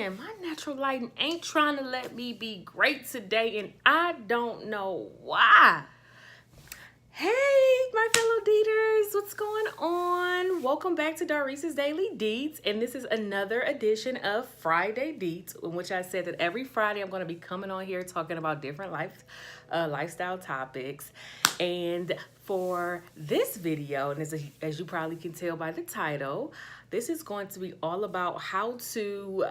man, my natural lighting ain't trying to let me be great today, and I don't know why. Hey, my fellow Deeters, what's going on? Welcome back to Darisa's Daily Deets, and this is another edition of Friday Deets, in which I said that every Friday I'm going to be coming on here talking about different lifestyle topics. And for this video, and as you probably can tell by the title, this is going to be all about how to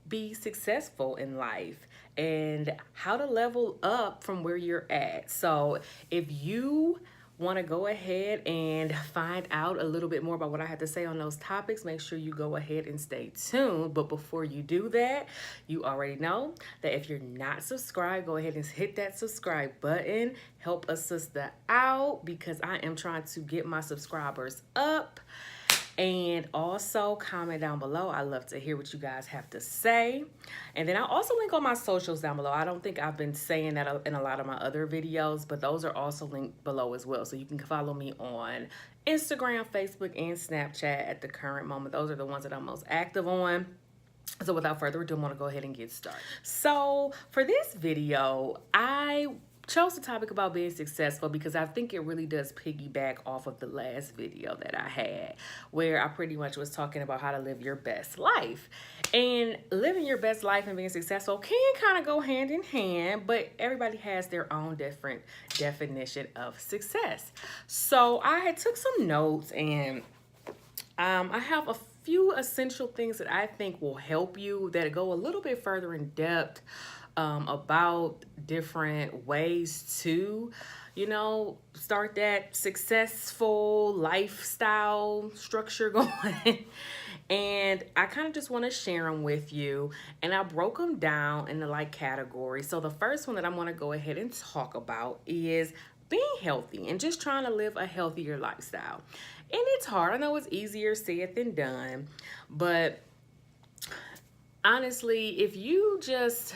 be successful in life and how to level up from where you're at. So if you want to go ahead and find out a little bit more about what I have to say on those topics, make sure you go ahead and stay tuned. But before you do that, you already know that if you're not subscribed, go ahead and hit that subscribe button. Help a sister out because I am trying to get my subscribers up. And also comment down below. I love to hear what you guys have to say. And then I'll also link on my socials down below. I don't think I've been saying that in a lot of my other videos, but those are also linked below as well. So you can follow me on Instagram, Facebook, and Snapchat at the current moment. Those are the ones that I'm most active on. So without further ado, I'm gonna go ahead and get started. So for this video, I chose the topic about being successful because I think it really does piggyback off of the last video that I had, where I pretty much was talking about how to live your best life. And living your best life and being successful can kind of go hand in hand, but everybody has their own different definition of success. So I had took some notes, and I have a few essential things that I think will help you that go a little bit further in depth about different ways to, start that successful lifestyle structure going. And I kind of just want to share them with you. And I broke them down into categories. So the first one that I'm going to go ahead and talk about is being healthy and just trying to live a healthier lifestyle. And it's hard. I know it's easier said than done. But honestly, if you just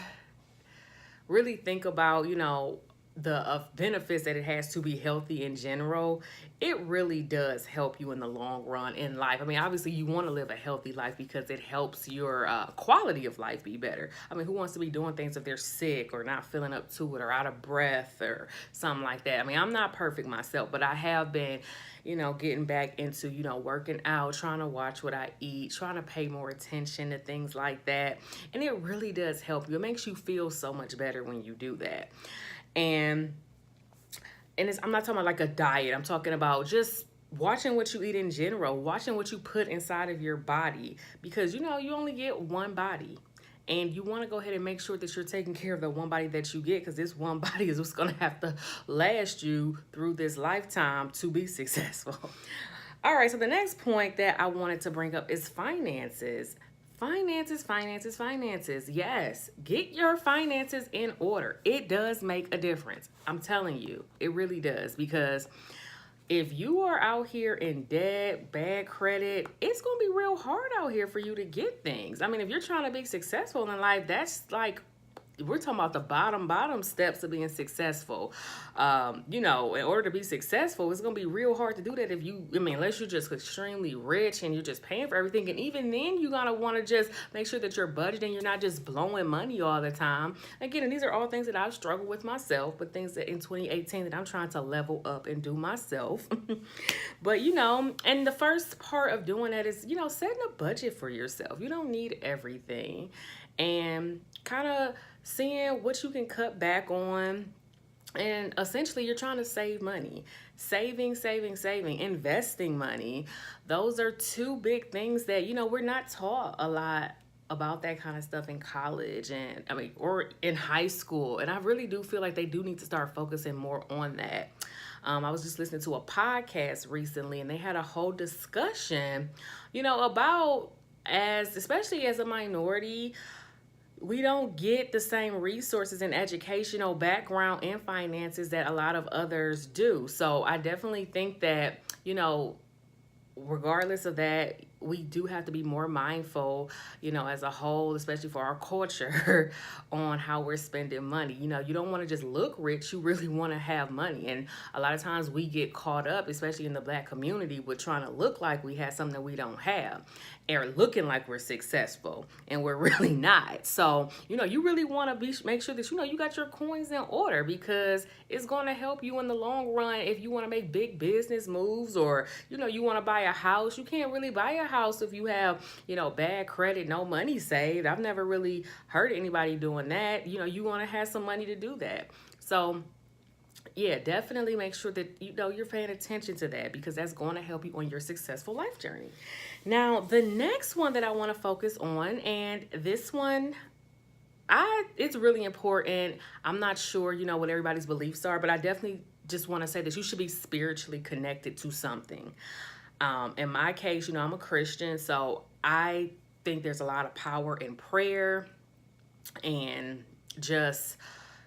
really think about, the benefits that it has to be healthy in general, it really does help you in the long run in life. I mean, obviously you want to live a healthy life because it helps your quality of life be better. I mean, who wants to be doing things if they're sick or not feeling up to it or out of breath or something like that? I mean, I'm not perfect myself, but I have been, getting back into, working out, trying to watch what I eat, trying to pay more attention to things like that. And it really does help you. It makes you feel so much better when you do that. And I'm not talking about like a diet. I'm talking about just watching what you eat in general, watching what you put inside of your body, because you only get one body. And you want to go ahead and make sure that you're taking care of the one body that you get, because this one body is what's going to have to last you through this lifetime to be successful. All right, so the next point that I wanted to bring up is finances. Finances. Yes, get your finances in order. It does make a difference. I'm telling you, it really does, because if you are out here in debt, bad credit, it's going to be real hard out here for you to get things. I mean, if you're trying to be successful in life, that's we're talking about the bottom steps of being successful. In order to be successful, it's going to be real hard to do that unless you're just extremely rich and you're just paying for everything. And even then, you're going to want to just make sure that you're budgeting. You're not just blowing money all the time. Again, and these are all things that I've struggled with myself, but things that in 2018 that I'm trying to level up and do myself. But, and the first part of doing that is, setting a budget for yourself. You don't need everything. And kind of seeing what you can cut back on. And essentially, you're trying to save money. Saving, investing money. Those are two big things that, we're not taught a lot about that kind of stuff in college or in high school. And I really do feel like they do need to start focusing more on that. I was just listening to a podcast recently, and they had a whole discussion, about especially as a minority, we don't get the same resources and educational background and finances that a lot of others do. So I definitely think that, regardless of that, we do have to be more mindful, as a whole, especially for our culture, on how we're spending money. You don't want to just look rich, you really want to have money. And a lot of times we get caught up, especially in the Black community, with trying to look like we have something that we don't have, or looking like we're successful and we're really not. So, you really want to make sure that you got your coins in order, because it's going to help you in the long run if you want to make big business moves, or you want to buy a house. You can't really buy a house if you have bad credit, no money saved. I've never really heard anybody doing that. You want to have some money to do that. So yeah, definitely make sure that you're paying attention to that, because that's going to help you on your successful life journey. Now, the next one that I want to focus on, and this one, it's really important. I'm not sure, what everybody's beliefs are, but I definitely just want to say that you should be spiritually connected to something. In my case, I'm a Christian, so I think there's a lot of power in prayer, and just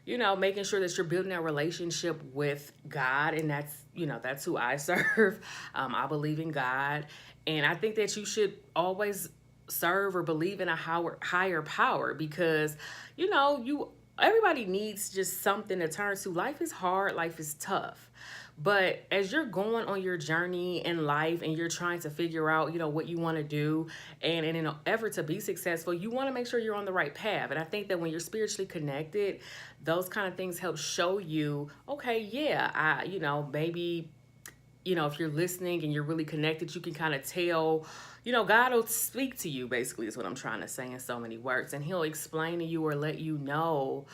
making sure that you're building a relationship with God. And that's who I serve. I believe in God. And I think that you should always serve or believe in a higher power, because, everybody needs just something to turn to. Life is hard. Life is tough. But as you're going on your journey in life and you're trying to figure out, what you want to do, and in an effort to be successful, you want to make sure you're on the right path. And I think that when you're spiritually connected, those kind of things help show you, okay, yeah, maybe, if you're listening and you're really connected, you can kind of tell, God will speak to you, basically, is what I'm trying to say in so many words. And he'll explain to you or let you know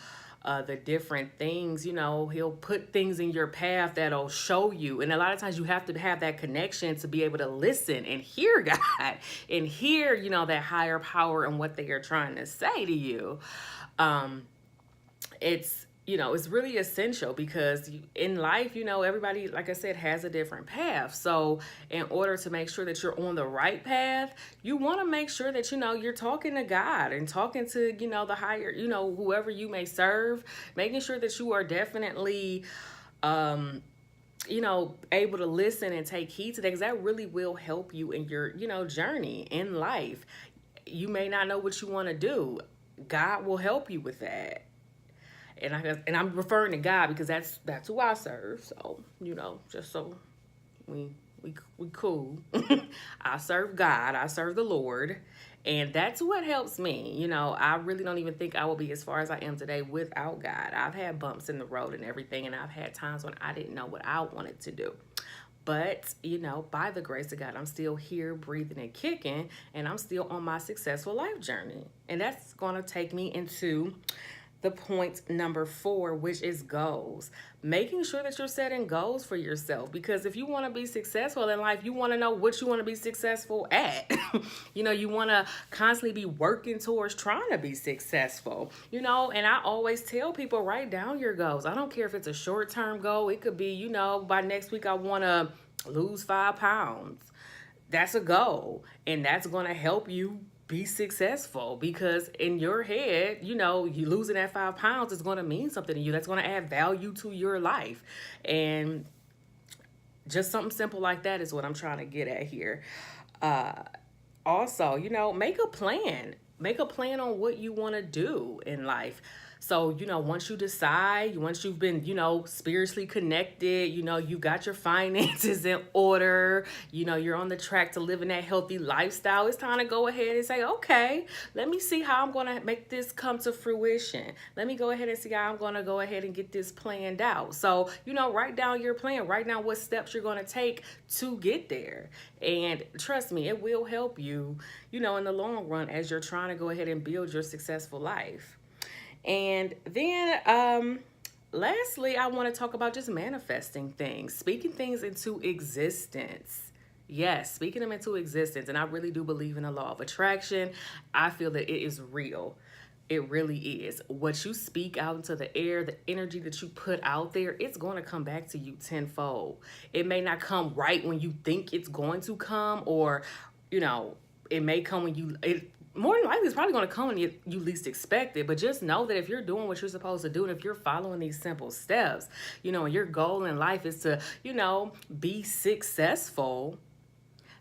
the different things. He'll put things in your path that'll show you. And a lot of times you have to have that connection to be able to listen and hear God and hear, that higher power and what they are trying to say to you. It's really essential, because in life, everybody, like I said, has a different path. So in order to make sure that you're on the right path, you want to make sure that, you're talking to God and talking to, the higher, whoever you may serve, making sure that you are definitely, able to listen and take heed to that, because that really will help you in your, journey in life. You may not know what you want to do. God will help you with that. And I'm referring to God, because that's who I serve. So, just so we cool. I serve God. I serve the Lord. And that's what helps me. I really don't even think I will be as far as I am today without God. I've had bumps in the road and everything, and I've had times when I didn't know what I wanted to do. But, by the grace of God, I'm still here, breathing and kicking, and I'm still on my successful life journey. And that's going to take me into the point number 4, which is goals. Making sure that you're setting goals for yourself, because if you want to be successful in life, you want to know what you want to be successful at. You want to constantly be working towards trying to be successful, and I always tell people, write down your goals. I don't care if it's a short-term goal. It could be, by next week I want to lose 5 pounds. That's a goal, and that's going to help you be successful, because in your head, you losing that 5 pounds is going to mean something to you. That's going to add value to your life. And just something simple like that is what I'm trying to get at here. Also, make a plan. Make a plan on what you want to do in life. So, once you decide, once you've been, spiritually connected, you got your finances in order, you're on the track to living that healthy lifestyle, it's time to go ahead and say, okay, let me see how I'm going to make this come to fruition. Let me go ahead and see how I'm going to go ahead and get this planned out. So, write down your plan, write down what steps you're going to take to get there. And trust me, it will help you, in the long run, as you're trying to go ahead and build your successful life. And then lastly, I want to talk about just manifesting things, speaking things into existence. Yes, speaking them into existence. And I really do believe in the law of attraction. I feel that it is real. It really is. What you speak out into the air, the energy that you put out there, it's going to come back to you tenfold. It may not come right when you think it's going to come, or, it may come when more than likely, it's probably going to come when you least expect it. But just know that if you're doing what you're supposed to do, and if you're following these simple steps, and your goal in life is to, be successful,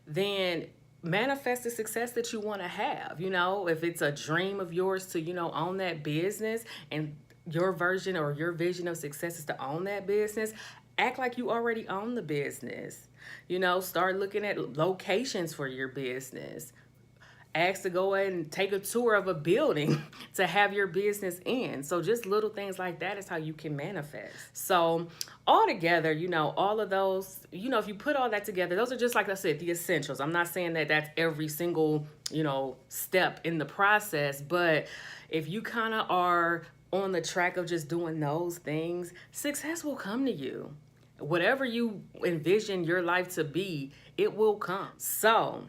then manifest the success that you want to have. You know, if it's a dream of yours to, you know, own that business, and your version or your vision of success is to own that business, act like you already own the business. You know, start looking at locations for your business. Ask to go ahead and take a tour of a building to have your business in. So just little things like that is how you can manifest. So all together, you know, all of those, you know, if you put all that together, those are just, like I said, the essentials. I'm not saying that that's every single, you know, step in the process, but if you kind of are on the track of just doing those things, success will come to you. Whatever you envision your life to be, it will come. So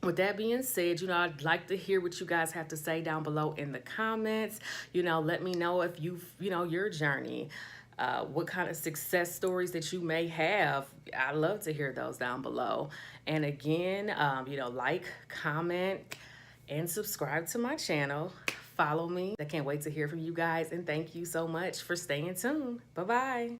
with that being said, you know, I'd like to hear what you guys have to say down below in the comments. You know, let me know if you've, you know, your journey, what kind of success stories that you may have. I'd love to hear those down below. And again, you know, like, comment, and subscribe to my channel. Follow me. I can't wait to hear from you guys. And thank you so much for staying tuned. Bye-bye.